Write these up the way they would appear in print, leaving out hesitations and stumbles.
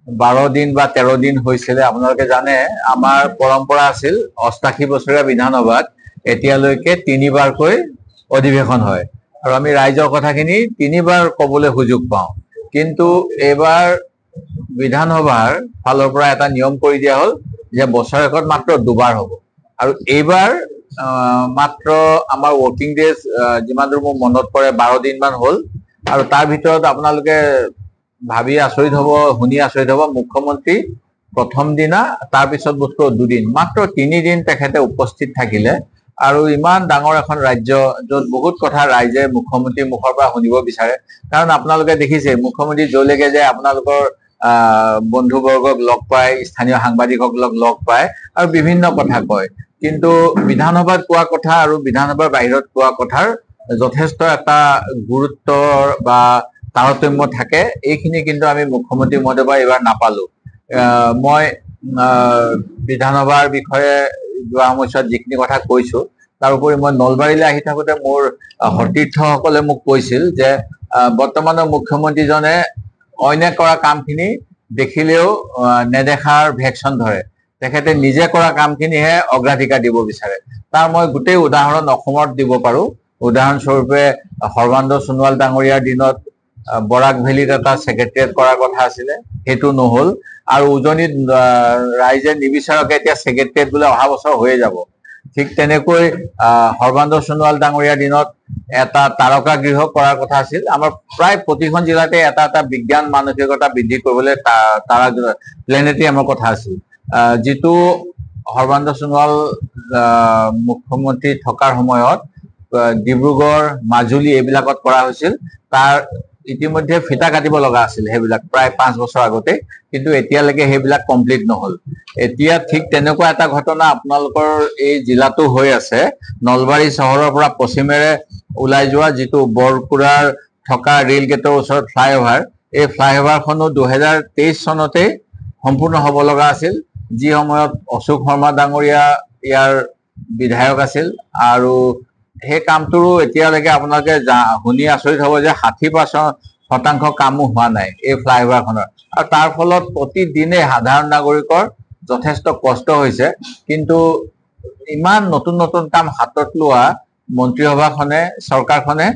12 দিন বা 13 দিন হৈছিলে। আপোনালোকে জানে আমাৰ পৰম্পৰা আছিল 88 বছৰীয়া বিধানসভাত এতিয়ালৈকে 3বাৰকৈ অধিৱেশন হয় আৰু আমি ৰাইজৰ কথাখিনি 3বাৰ ক'বলৈ সুযোগ পাওঁ। কিন্তু এইবাৰ বিধানসভাৰ ফালৰ পৰা এটা নিয়ম কৰি দিয়া হ'ল যে বছৰেকত মাত্ৰ 2বাৰ হ'ব আৰু এইবাৰ মাত্ৰ আমাৰ ৱৰ্কিং ডেজ যিমান দূৰ মোৰ মনত পৰে 12 দিনমান হ'ল আৰু তাৰ ভিতৰত আপোনালোকে ভাবি আচৰিত হ'ব, শুনি আচৰিত হ'ব, মুখ্যমন্ত্ৰী প্ৰথম দিনা তাৰপিছত বোধকৰো 2 দিন, মাত্ৰ 3 দিন তেখেতে উপস্থিত থাকিলে। আৰু ইমান ডাঙৰ এখন ৰাজ্য য'ত বহুত কথা ৰাইজে মুখ্যমন্ত্ৰীৰ মুখৰ পৰা শুনিব বিচাৰে, কাৰণ আপোনালোকে দেখিছে মুখ্যমন্ত্ৰী য'লৈকে যায় আপোনালোকৰ বন্ধুবৰ্গক লগ পায়, স্থানীয় সাংবাদিকসকলক লগ পায় আৰু বিভিন্ন কথা কয়। কিন্তু বিধানসভাত কোৱা কথা আৰু বিধানসভাৰ বাহিৰত কোৱা কথাৰ যথেষ্ট এটা গুৰুত্বৰ বা তাৰতম্য থাকে। এইখিনি কিন্তু আমি মুখ্যমন্ত্ৰী মহোদয়ৰ পৰা এইবাৰ নাপালো। মই বিধানসভাৰ বিষয়ে যোৱা সময়ছোৱাত যিখিনি কথা কৈছো, তাৰোপৰি মই নলবাৰীলৈ আহি থাকোতে মোৰ সতীৰ্থসকলে মোক কৈছিল যে বৰ্তমানৰ মুখ্যমন্ত্ৰীজনে অন্যায় কৰা কামখিনি দেখিলেও নেদেখাৰ ভেকচন ধৰে, তেখেতে নিজে কৰা কামখিনিহে অগ্ৰাধিকাৰ দিব বিচাৰে। তাৰ মই গোটেই উদাহৰণ অসমত দিব পাৰো। উদাহৰণস্বৰূপে সৰ্বানন্দ সোণোৱাল ডাঙৰীয়াৰ দিনত বৰাক ভেলীত এটা ছেক্ৰেটেৰিয়েট কৰাৰ কথা আছিলে, সেইটো নহ'ল। আৰু উজনিত ৰাইজে নিবিচাৰকে এতিয়া ছেক্ৰেটেৰিয়েট বোলে অহা বছৰ হৈয়ে যাব। ঠিক তেনেকৈ সৰ্বানন্দ সোণোৱাল ডাঙৰীয়াৰ দিনত এটা তাৰকা গৃহ কৰাৰ কথা আছিল। আমাৰ প্ৰায় প্ৰতিখন জিলাতে এটা এটা বিজ্ঞান মানসিকতা বৃদ্ধি কৰিবলৈ প্লেনেটৰিয়ামৰ কথা আছিল, যিটো সৰ্বানন্দ সোণোৱাল মুখ্যমন্ত্ৰী থকাৰ সময়ত ডিব্ৰুগড়, মাজুলী এইবিলাকত কৰা হৈছিল। তাৰ ইতিমধ্যে ফিতা কাটিব লগা আছিল সেইবিলাক প্ৰায় 5 বছৰ আগতে, কিন্তু এতিয়ালৈকে সেইবিলাক কমপ্লিট নহ'ল। এতিয়া ঠিক তেনেকুৱা এটা ঘটনা আপোনালোকৰ এই জিলাতো হৈ আছে। নলবাৰী চহৰৰ পৰা পশ্চিমেৰে ওলাই যোৱা যিটো বৰকুৰাৰ থকা ৰেল গেটৰ ওচৰত ফ্লাইঅভাৰ, এই ফ্লাইঅভাৰখনো 2023 চনতে সম্পূৰ্ণ হ'ব লগা আছিল, যি সময়ত অশোক শৰ্মা ডাঙৰীয়া ইয়াৰ বিধায়ক আছিল। আৰু সেই কামটোৰো এতিয়ালৈকে আপোনালোকে শুনি আচৰিত হ'ব যে 60% কামো হোৱা নাই এই ফ্লাইঅভাৰখনৰ। আৰু তাৰ ফলত প্ৰতিদিনে সাধাৰণ নাগৰিকৰ যথেষ্ট কষ্ট হৈছে। কিন্তু ইমান নতুন নতুন কাম হাতত লোৱা মন্ত্ৰীসভাখনে, চৰকাৰখনে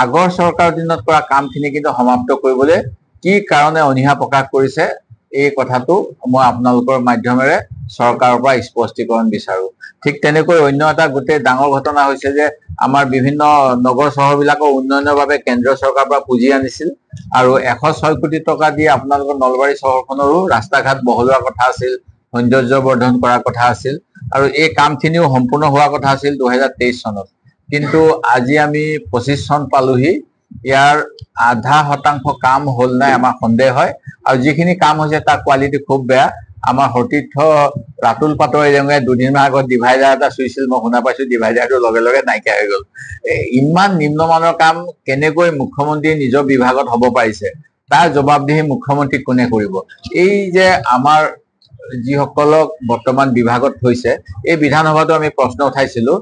আগৰ চৰকাৰৰ দিনত কৰা কামখিনি কিন্তু সমাপ্ত কৰিবলৈ কি কাৰণে অনীহা প্ৰকাশ কৰিছে, এই কথাটো মই আপোনালোকৰ মাধ্যমেৰে চৰকাৰৰ পৰা স্পষ্টীকৰণ বিচাৰো। ঠিক তেনেকৈ অন্য এটা গোটেই ডাঙৰ ঘটনা হৈছে যে আমাৰ বিভিন্ন নগৰ চহৰবিলাকৰ উন্নয়নৰ বাবে কেন্দ্ৰীয় চৰকাৰৰ পৰা পুঁজি আনিছিল আৰু 106 কোটি টকা দি আপোনালোকৰ নলবাৰী চহৰখনৰো ৰাস্তা ঘাট বহলোৱাৰ কথা আছিল, সৌন্দৰ্য বৰ্ধন কৰাৰ কথা আছিল আৰু এই কামখিনিও সম্পূৰ্ণ হোৱাৰ কথা আছিল 2023 চনত। কিন্তু আজি আমি 25 চন পালোহি, ইয়াৰ 0.5% কাম হ'ল নাই আমাৰ সন্দেহ হয়। আৰু যিখিনি কাম হৈছে তাৰ কোৱালিটি খুব বেয়া। আমাৰ সতীৰ্থ ৰাতুল পাটোৱাৰীয়ে 2 দিনমান আগত ডিভাইডাৰ এটা চুইছিল, মই শুনা পাইছো ডিভাইডাৰটো লগে লগে নাইকিয়া হৈ গ'ল। ইমান নিম্নমানৰ কাম কেনেকৈ মুখ্যমন্ত্ৰী নিজৰ বিভাগত হ'ব পাৰিছে, তাৰ জবাবদিহি মুখ্যমন্ত্ৰী কোনে কৰিব? এই যে আমাৰ যিসকলক বৰ্তমান বিভাগত থৈছে, এই বিধানসভাতো আমি প্ৰশ্ন উঠাইছিলো,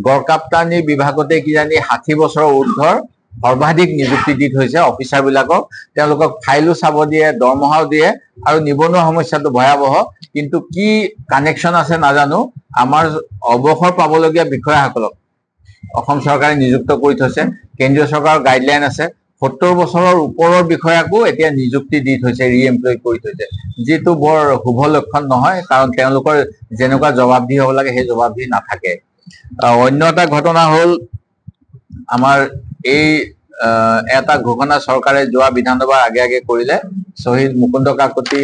গড়কাপ্তানি বিভাগতে কিজানি 60 বছৰৰ ঊৰ্ধৰ সৰ্বাধিক নিযুক্তি দি থৈছে অফিচাৰবিলাকক। তেওঁলোকক ফাইলো চাব দিয়ে, দৰমহাও দিয়ে আৰু নিবনুৱা সমস্যাটো ভয়াৱহ। কিন্তু কি কানেকশ্যন আছে নাজানো, আমাৰ অৱসৰ পাবলগীয়া বিষয়াসকলক অসম চৰকাৰে নিযুক্ত কৰি থৈছে। কেন্দ্ৰীয় চৰকাৰৰ গাইডলাইন আছে 70 বছৰৰ ওপৰৰ বিষয়াকো এতিয়া নিযুক্তি দি থৈছে, ৰিএমপ্লয় কৰি থৈছে, যিটো বৰ শুভ লক্ষণ নহয়, কাৰণ তেওঁলোকৰ যেনেকুৱা জবাবদিহি হ'ব লাগে সেই জবাবদিহি নাথাকে। অন্য এটা ঘটনা হ'ল আমাৰ এই এটা ঘোষণা চৰকাৰে যোৱা বিধানসভাৰ আগে আগে কৰিলে, শ্বহীদ মুকুন্দ কাকতি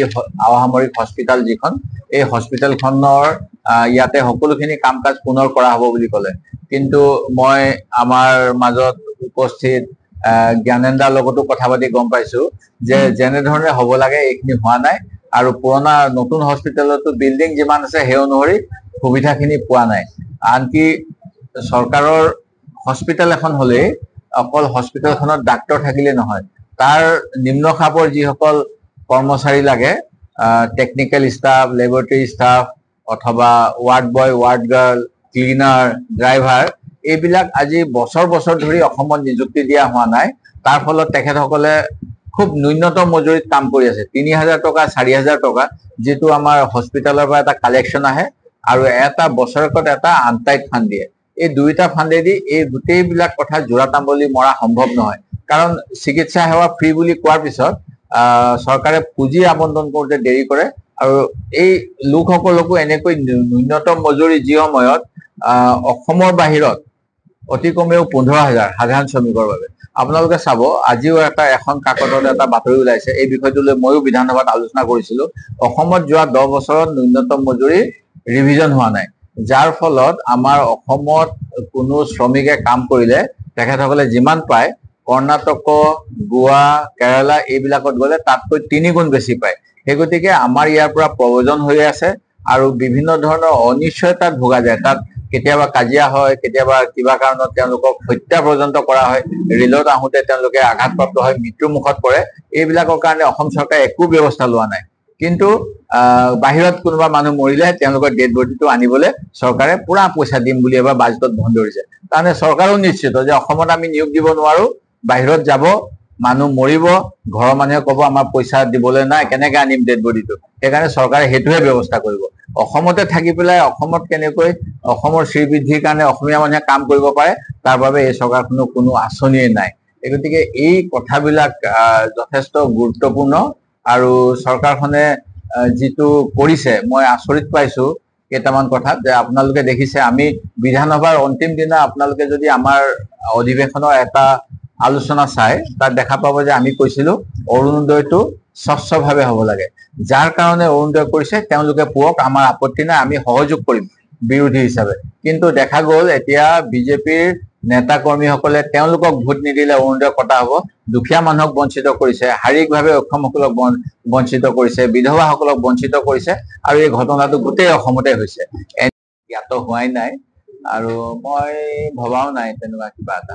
অসামৰিক হস্পিটেল যিখন, এই হস্পিটেলখনৰ ইয়াতে সকলোখিনি কাম কাজ পুনৰ কৰা হ'ব বুলি ক'লে। কিন্তু মই আমাৰ মাজত উপস্থিত জ্ঞানেন্দ্ৰৰ লগতো কথা পাতি গম পাইছো যে যেনেধৰণে হ'ব লাগে এইখিনি হোৱা নাই আৰু পুৰণা নতুন হস্পিটেলতো বিল্ডিং যিমান আছে সেই অনুসৰি সুবিধাখিনি পোৱা নাই। আনকি চৰকাৰৰ হস্পিটেল এখন হ'লেই অকল হস্পিটেলখনত ডাক্তৰ থাকিলে নহয়, তাৰ নিম্ন খাপৰ যিসকল কৰ্মচাৰী লাগে, টেকনিকেল ষ্টাফ, লেবৰেটৰী ষ্টাফ অথবা ward boy, ward girl, cleaner, driver, এইবিলাক আজি বছৰ বছৰ ধৰি অসমত নিযুক্তি দিয়া হোৱা নাই। তাৰ ফলত তেখেতসকলে খুব ন্যূনতম মজুৰিত কাম কৰি আছে ৩,০০০ টকা ৪,০০০ টকা যেটো আমাৰ হস্পিটালৰ পৰা এটা কালেকশ্যন আহে আৰু এটা বছৰকত এটা আনটাইড ফান্ড দিয়ে এই দুইটা ফান্ডেদি এই গোটেইবিলাক কথা জোৰা তাম্বলি মৰা সম্ভৱ নহয় কাৰণ চিকিৎসা সেৱা ফ্ৰী বুলি কোৱাৰ পিছত চৰকাৰে পুঁজি আবণ্টন কৰোঁতে দেৰি কৰে আৰু এই লোকসকলকো এনেকৈ ন্যূনতম মজুৰি যি সময়ত অসমৰ বাহিৰত অতি কমেও 15,000 সাধাৰণ শ্ৰমিকৰ বাবে আপোনালোকে চাব আজিও এখন কাকতত এটা বাতৰি ওলাইছে এই বিষয়টো লৈ ময়ো বিধানসভাত আলোচনা কৰিছিলো অসমত যোৱা 10 বছৰত ন্যূনতম মজুৰি ৰিভিজন হোৱা নাই যাৰ ফলত আমাৰ অসমত কোনো শ্ৰমিকে কাম কৰিলে তেখেতসকলে যিমান পায় কৰ্ণাটক গোৱা কেৰালা এইবিলাকত গ'লে তাতকৈ 3 গুণ বেছি পায় সেই গতিকে আমাৰ ইয়াৰ পৰা প্ৰয়োজন হৈ আছে আৰু বিভিন্ন ধৰণৰ অনিশ্চয়তাত ভোগা যায় তাত কেতিয়াবা কাজিয়া হয় কেতিয়াবা কিবা কাৰণত তেওঁলোকক হত্যা পৰ্যন্ত কৰা হয় ৰেলত আহোঁতে তেওঁলোকে আঘাতপ্ৰাপ্ত হয় মৃত্যু মুখত পৰে এইবিলাকৰ কাৰণে অসম চৰকাৰে একো ব্যৱস্থা লোৱা নাই কিন্তু বাহিৰত কোনোবা মানুহ মৰিলে তেওঁলোকৰ ডেড বডিটো আনিবলৈ চৰকাৰে পুৰা পইচা দিম বুলি এবাৰ বাজেটত ধন ধৰিছে তাৰমানে চৰকাৰো নিশ্চিত যে অসমত আমি নিয়োগ দিব নোৱাৰো বাহিৰত যাব মানুহ মৰিব ঘৰৰ মানুহে ক'ব আমাৰ পইচা দিবলৈ নাই কেনেকৈ আনিম ডেড বডিটো সেইকাৰণে চৰকাৰে হেতুহে ব্যৱস্থা কৰিব অসমতে থাকি পেলাই অসমত কেনেকৈ অসমৰ শ্ৰীবৃদ্ধিৰ কাৰণে অসমীয়া মানুহে কাম কৰিব পাৰে তাৰ বাবে এই চৰকাৰখনৰ কোনো আঁচনিয়ে নাই গতিকে এই কথাবিলাক যথেষ্ট গুৰুত্বপূৰ্ণ আৰু চৰকাৰখনে যিটো কৰিছে মই আচৰিত পাইছো কেইটামান কথা যে আপোনালোকে দেখিছে আমি বিধানসভাৰ অন্তিম দিনা আপোনালোকে যদি আমাৰ অধিৱেশনৰ এটা আলোচনা চাই তাত দেখা পাব যে আমি কৈছিলো অৰুণোদয়টো স্বচ্ছভাৱে হ'ব লাগে যাৰ কাৰণে অৰুণোদয় কৰিছে তেওঁলোকে পোৱক আমাৰ আপত্তি নাই আমি সহযোগ কৰিম বিৰোধী হিচাপে কিন্তু দেখা গ'ল এতিয়া বিজেপিৰ নেতা কৰ্মীসকলে তেওঁলোকক ভোট নিদিলে অৰুণোদয় কটা হ'ব দুখীয়া মানুহক বঞ্চিত কৰিছে শাৰীৰিকভাৱে অক্ষমসকলক বঞ্চিত কৰিছে বিধৱাসকলক বঞ্চিত কৰিছে আৰু এই ঘটনাটো গোটেই অসমতে হৈছে জ্ঞাত হোৱাই নাই আৰু মই ভবাও নাই তেনেকুৱা কিবা এটা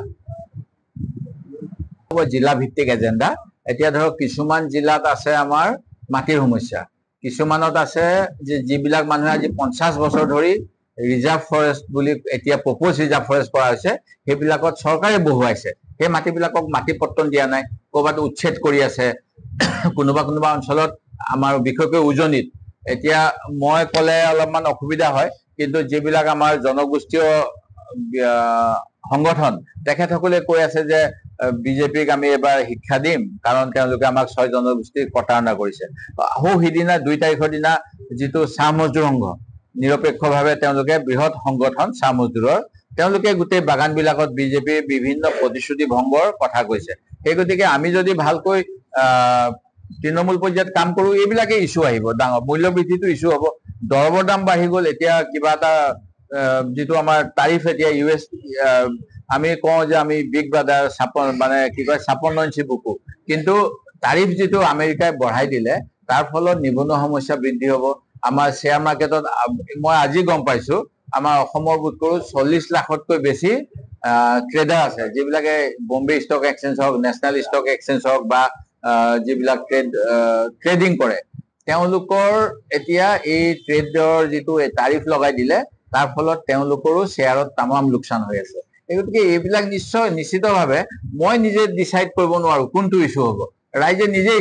জিলা ভিত্তিক এজেণ্ডা এতিয়া ধৰক কিছুমান জিলাত আছে আমাৰ মাটিৰ সমস্যা কিছুমানত আছে যে যিবিলাক মানুহে আজি 50 বছৰ ধৰি ৰিজাৰ্ভ ফৰেষ্ট বুলি এতিয়া প্ৰপ'জ ৰিজাৰ্ভ ফৰেষ্ট কৰা হৈছে সেইবিলাকত চৰকাৰে বহুৱাইছে সেই মাটিবিলাকক মাটি পট্টন দিয়া নাই ক'ৰবাত উচ্ছেদ কৰি আছে কোনোবা অঞ্চলত আমাৰ বিশেষকৈ উজনিত এতিয়া মই ক'লে অলপমান অসুবিধা হয় কিন্তু যিবিলাক আমাৰ জনগোষ্ঠীয় সংগঠন তেখেতসকলে কৈ আছে যে বিজেপিক আমি এবাৰ শিক্ষা দিম কাৰণ তেওঁলোকে আমাক 6 জনগোষ্ঠীক প্ৰতাৰণা কৰিছে সিদিনা 2 তাৰিখৰ দিনা যিটো চাহ মজদুৰ সংঘ নিৰপেক্ষভাৱে তেওঁলোকে বৃহৎ সংগঠন চাহ মজদুৰৰ তেওঁলোকে গোটেই বাগানবিলাকত বিজেপিৰ বিভিন্ন প্ৰতিশ্ৰুতি ভংগৰ কথা কৈছে সেই গতিকে আমি যদি ভালকৈ তৃণমূল পৰ্যায়ত কাম কৰোঁ এইবিলাকে ইছ্যু আহিব ডাঙৰ মূল্য বৃদ্ধিটো ইছ্যু হ'ব দৰবৰ দাম বাঢ়ি গ'ল এতিয়া কিবা এটা যিটো আমাৰ তাৰিফ এতিয়া US আমি কওঁ যে আমি বিগ ব্ৰাদাৰ মানে কি কয় 56 ইঞ্চি বুকু কিন্তু তাৰিফ যিটো আমেৰিকাই বঢ়াই দিলে তাৰ ফলত নিবনুৱা সমস্যা বৃদ্ধি হ'ব আমাৰ শ্বেয়াৰ মাৰ্কেটত মই আজি গম পাইছো আমাৰ অসমৰ বোধকৰো 40 লাখতকৈ বেছি ট্ৰেডাৰ আছে যিবিলাকে বম্বে ষ্টক এক্সচেঞ্জ হওক নেশ্যনেল ষ্টক এক্সচেঞ্জ হওক বা যিবিলাক ট্ৰেডিং কৰে তেওঁলোকৰ এতিয়া এই ট্ৰেডৰ যিটো তাৰিফ লগাই দিলে তাৰ ফলত তেওঁলোকৰো শ্বেয়াৰত তামাম লোকচান হৈ আছে গতিকে এইবিলাক নিশ্চিতভাৱে মই নিজে ডিচাইড কৰিব নোৱাৰো কোনটো ইছ্যু হ'ব ৰাইজে নিজে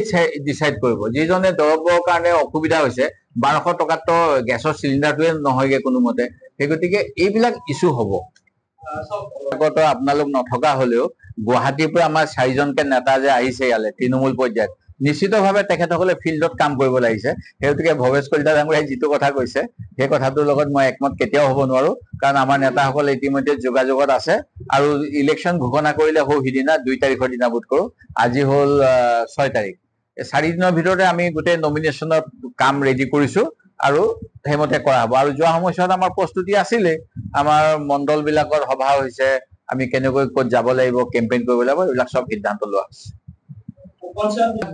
ডিচাইড কৰিব যিজনে দৰৱৰ কাৰণে অসুবিধা হৈছে 1200 টকাতো গেছৰ চিলিণ্ডাৰটোৱে নহয়গে কোনোমতে সেই গতিকে এইবিলাক ইছ্যু হ'ব আপোনালোক নথকা হলেও গুৱাহাটীৰ পৰা আমাৰ 4জনকে নেতা যে আহিছে ইয়ালে তৃণমূল পৰ্যায়ত নিশ্চিতভাৱে তেখেতসকলে ফিল্ডত কাম কৰিব লাগিছে সেইটোকে ভৱেশ কলিতা ডাঙৰীয়াই যিটো কথা কৈছে সেই কথাটোৰ লগত মই একমত কেতিয়াও হ'ব নোৱাৰো কাৰণ আমাৰ নেতাসকলে ইতিমধ্যে যোগাযোগত আছে আৰু ইলেকশ্যন ঘোষণা কৰিলে সিদিনা 2 তাৰিখৰ দিনা বোধ কৰো আজি হ'ল 6 তাৰিখ 4 দিনৰ ভিতৰতে আমি গোটেই নমিনেশ্যনৰ কাম ৰেডি কৰিছো আৰু হেমতে কৰা হ'ব আৰু যোৱা সময়ত আমাৰ প্ৰস্তুতি আছিলে আমাৰ মণ্ডল বিলাকৰ সভা হৈছে আমি কেনেকৈ ক'ত যাব লাগিব কেম্পেইন কৰিব লাগিব এইবিলাক সব সিদ্ধান্ত লোৱা হৈছে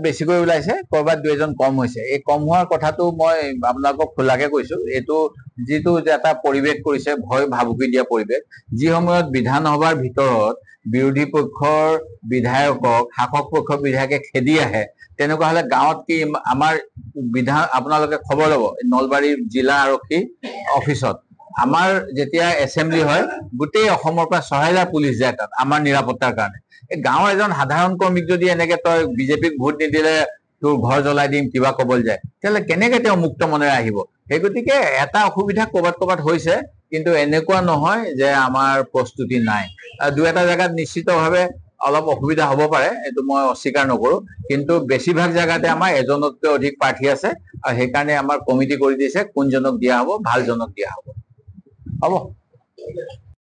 বেছিকৈ ওলাইছে কৰবাত 2জন কম হৈছে এই কম হোৱাৰ কথাটো মই আপোনালোকক খোলাকে কৈছো এইটো যিটো এটা পৰিৱেশ কৰিছে ভয় ভাবুকি দিয়া পৰিৱেশ যি সময়ত বিধানসভাৰ ভিতৰত বিৰোধী পক্ষৰ বিধায়কক শাসক পক্ষৰ বিধায়কে খেদি আহে তেনেকুৱা হলে গাঁৱত কি আমাৰ বিধান আপোনালোকে খবৰ ল'ব নলবাৰী জিলা আৰক্ষী অফিচত আমাৰ যেতিয়া এছেম্বলি হয় গোটেই অসমৰ পৰা 6000 পুলিচ যায় তাত আমাৰ নিৰাপত্তাৰ কাৰণে এই গাঁৱৰ এজন সাধাৰণ কৰ্মীক যদি এনেকে তই বিজেপিক ভোট নিদিলে তোৰ ঘৰ জ্বলাই দিম কিবা কবলৈ যায়, তেতিয়াহ'লে কেনেকে তেওঁ মুক্ত মনেৰে আহিব? সেই গতিকে এটা অসুবিধা ক'ৰবাত হৈছে, কিন্তু এনেকুৱা নহয় যে আমাৰ প্ৰস্তুতি নাই। দুই এটা জেগাত নিশ্চিতভাৱে অলপ অসুবিধা হ'ব পাৰে, এইটো মই অস্বীকাৰ নকৰো, কিন্তু বেছিভাগ জেগাতে আমাৰ এজনতকৈ অধিক প্ৰাৰ্থী আছে আৰু সেইকাৰণে আমাৰ কমিটি কৰি দিছে কোনজনক দিয়া হ'ব, ভালজনক দিয়া হ'ব।